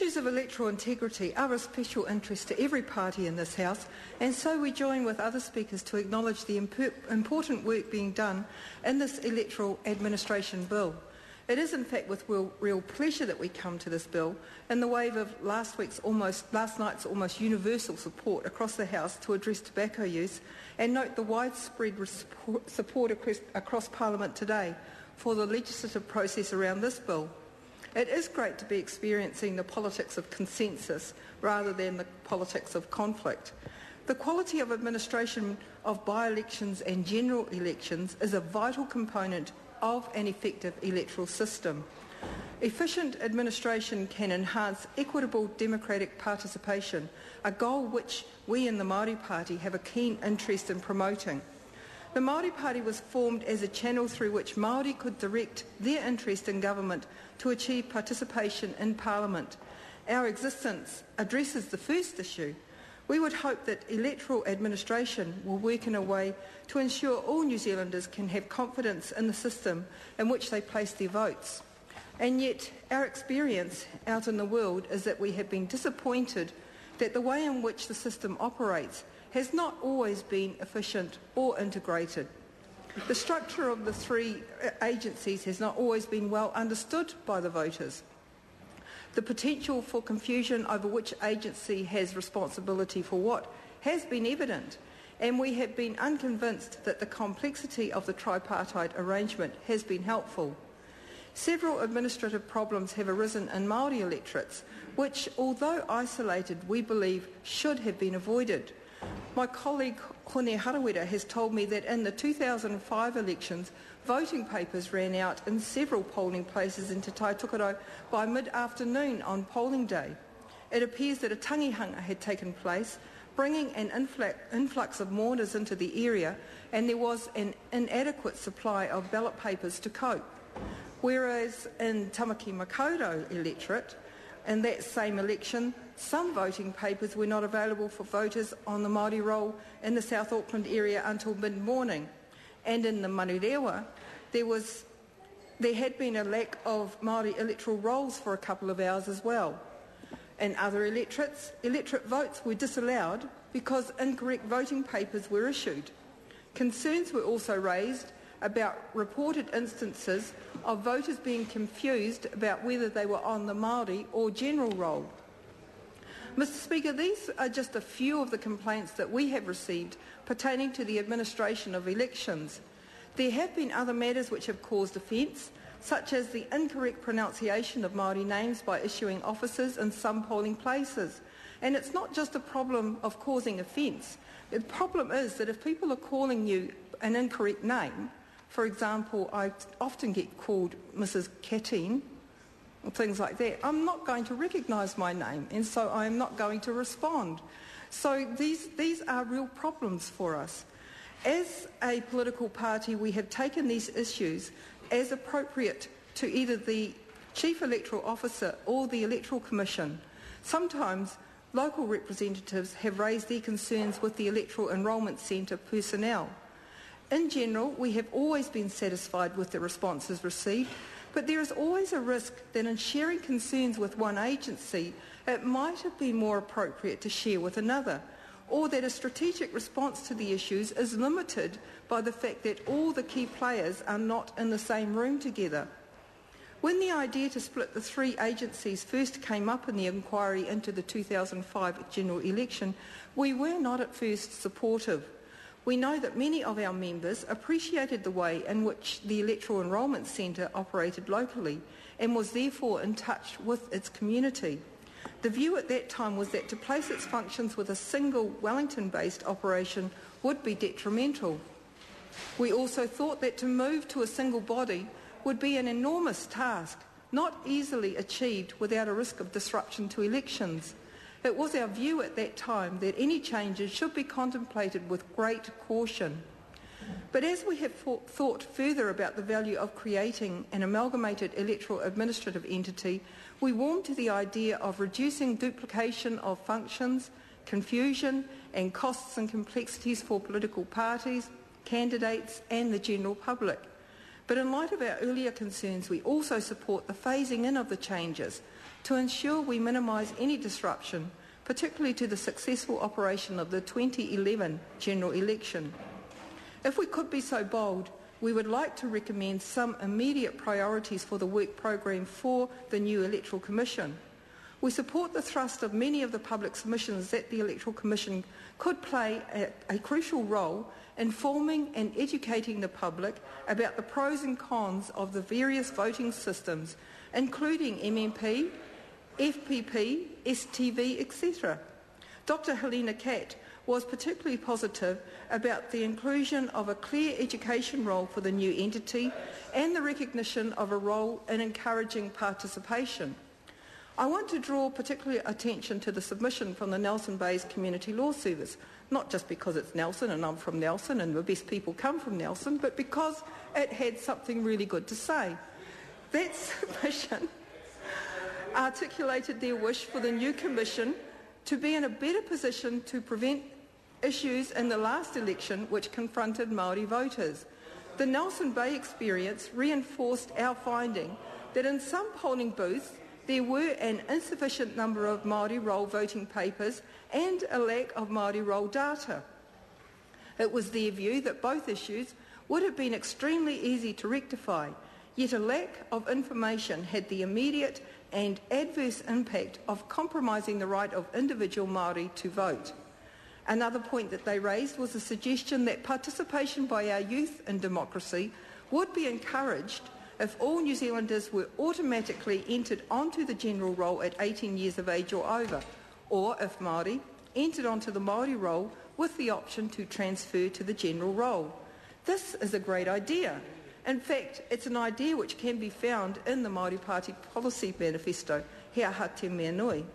Issues of electoral integrity are of special interest to every party in this House, and so we join with other speakers to acknowledge the important work being done in this electoral administration bill. It is in fact with real pleasure that we come to this bill in the wave of last night's almost universal support across the House to address tobacco use, and note the widespread support across Parliament today for the legislative process around this bill. It is great to be experiencing the politics of consensus rather than the politics of conflict. The quality of administration of by-elections and general elections is a vital component of an effective electoral system. Efficient administration can enhance equitable democratic participation, a goal which we in the Māori Party have a keen interest in promoting. The Māori Party was formed as a channel through which Māori could direct their interest in government to achieve participation in Parliament. Our existence addresses the first issue. We would hope that electoral administration will work in a way to ensure all New Zealanders can have confidence in the system in which they place their votes. And yet our experience out in the world is that we have been disappointed that the way in which the system operates has not always been efficient or integrated. The structure of the three agencies has not always been well understood by the voters. The potential for confusion over which agency has responsibility for what has been evident, and we have been unconvinced that the complexity of the tripartite arrangement has been helpful. Several administrative problems have arisen in Māori electorates, which, although isolated, we believe should have been avoided. My colleague Hone Harawira has told me that in the 2005 elections, voting papers ran out in several polling places in Te Taitokoro by mid-afternoon on polling day. It appears that a tangihanga had taken place, bringing an influx of mourners into the area, and there was an inadequate supply of ballot papers to cope. Whereas in Tamaki Makaurau electorate, in that same election, some voting papers were not available for voters on the Māori roll in the South Auckland area until mid-morning. And in the Manurewa, there had been a lack of Māori electoral rolls for a couple of hours as well. In other electorates, electorate votes were disallowed because incorrect voting papers were issued. Concerns were also raised about reported instances of voters being confused about whether they were on the Māori or general roll. Mr Speaker, these are just a few of the complaints that we have received pertaining to the administration of elections. There have been other matters which have caused offence, such as the incorrect pronunciation of Māori names by issuing officers in some polling places. And it's not just a problem of causing offence. The problem is that if people are calling you an incorrect name, for example, I often get called Mrs Katine, or things like that, I'm not going to recognise my name, and so I'm not going to respond. So these are real problems for us. As a political party, we have taken these issues as appropriate to either the Chief Electoral Officer or the Electoral Commission. Sometimes local representatives have raised their concerns with the Electoral Enrolment Centre personnel. In general, we have always been satisfied with the responses received, but there is always a risk that in sharing concerns with one agency, it might have been more appropriate to share with another, or that a strategic response to the issues is limited by the fact that all the key players are not in the same room together. When the idea to split the three agencies first came up in the inquiry into the 2005 general election, we were not at first supportive. We know that many of our members appreciated the way in which the Electoral Enrolment Centre operated locally and was therefore in touch with its community. The view at that time was that to place its functions with a single Wellington-based operation would be detrimental. We also thought that to move to a single body would be an enormous task, not easily achieved without a risk of disruption to elections. It was our view at that time that any changes should be contemplated with great caution. But as we have thought further about the value of creating an amalgamated electoral administrative entity, we warmed to the idea of reducing duplication of functions, confusion and costs and complexities for political parties, candidates and the general public. But in light of our earlier concerns, we also support the phasing in of the changes to ensure we minimise any disruption, particularly to the successful operation of the 2011 general election. If we could be so bold, we would like to recommend some immediate priorities for the work programme for the new Electoral Commission. We support the thrust of many of the public submissions that the Electoral Commission could play a crucial role in informing and educating the public about the pros and cons of the various voting systems, including MMP, FPP, STV, etc. Dr. Helena Catt was particularly positive about the inclusion of a clear education role for the new entity and the recognition of a role in encouraging participation. I want to draw particular attention to the submission from the Nelson Bays Community Law Service, not just because it's Nelson and I'm from Nelson and the best people come from Nelson, but because it had something really good to say. That submission articulated their wish for the new Commission to be in a better position to prevent issues in the last election which confronted Māori voters. The Nelson Bay experience reinforced our finding that in some polling booths there were an insufficient number of Māori roll voting papers and a lack of Māori roll data. It was their view that both issues would have been extremely easy to rectify, yet a lack of information had the immediate and adverse impact of compromising the right of individual Māori to vote. Another point that they raised was the suggestion that participation by our youth in democracy would be encouraged if all New Zealanders were automatically entered onto the general roll at 18 years of age or over, or if Māori entered onto the Māori roll with the option to transfer to the general roll. This is a great idea. In fact, it's an idea which can be found in the Māori Party Policy Manifesto, He aha te mea nui.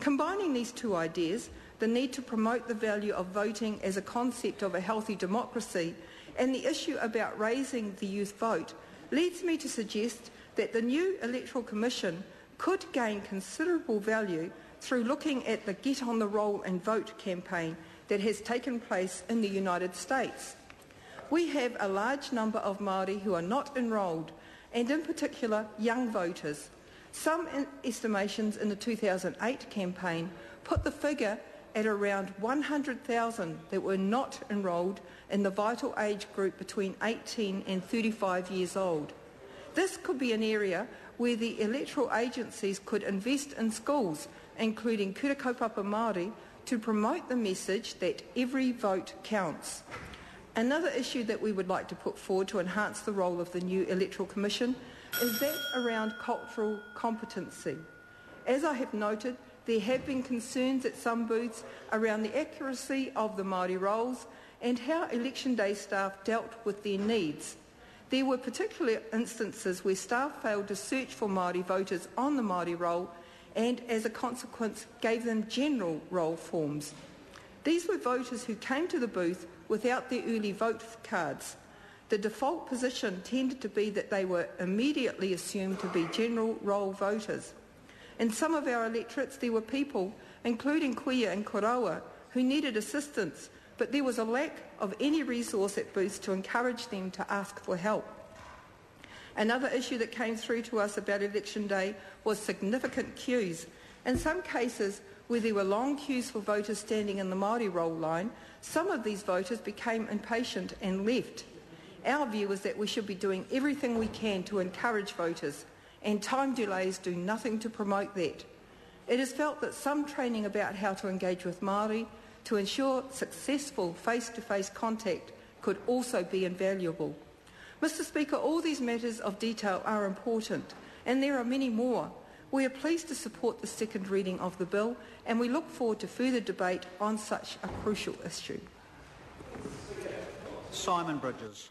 Combining these two ideas, the need to promote the value of voting as a concept of a healthy democracy and the issue about raising the youth vote, leads me to suggest that the new Electoral Commission could gain considerable value through looking at the Get on the Roll and Vote campaign that has taken place in the United States. We have a large number of Māori who are not enrolled, and in particular young voters. Some estimations in the 2008 campaign put the figure at around 100,000 that were not enrolled in the vital age group between 18 and 35 years old. This could be an area where the electoral agencies could invest in schools, including Kura Kaupapa Māori, to promote the message that every vote counts. Another issue that we would like to put forward to enhance the role of the new Electoral Commission is that around cultural competency. As I have noted, there have been concerns at some booths around the accuracy of the Māori rolls and how election day staff dealt with their needs. There were particular instances where staff failed to search for Māori voters on the Māori roll and, as a consequence, gave them general roll forms. These were voters who came to the booth without their early vote cards. The default position tended to be that they were immediately assumed to be general roll voters. In some of our electorates there were people, including Kuia and Koroa, who needed assistance, but there was a lack of any resource at booths to encourage them to ask for help. Another issue that came through to us about election day was significant queues. In some cases where there were long queues for voters standing in the Māori roll line, some of these voters became impatient and left. Our view is that we should be doing everything we can to encourage voters, and time delays do nothing to promote that. It is felt that some training about how to engage with Māori to ensure successful face-to-face contact could also be invaluable. Mr. Speaker, all these matters of detail are important, and there are many more. We are pleased to support the second reading of the bill, and we look forward to further debate on such a crucial issue. Simon Bridges.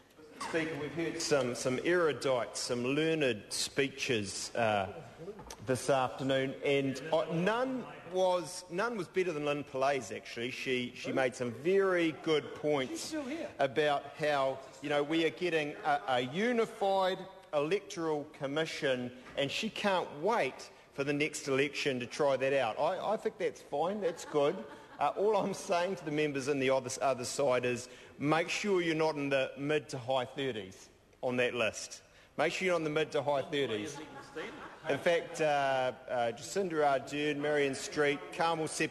Speaker, we've heard some erudite, some learned speeches this afternoon, and none was better than Lynn Pillais, actually. She made some very good points about how, we are getting a unified electoral commission, and she can't wait for the next election to try that out. I think that's fine, that's good. All I'm saying to the members on the other side is make sure you're not in the mid to high 30s on that list. Make sure you're on the mid to high 30s. In fact, Jacinda Ardern, Marion Street, Carmel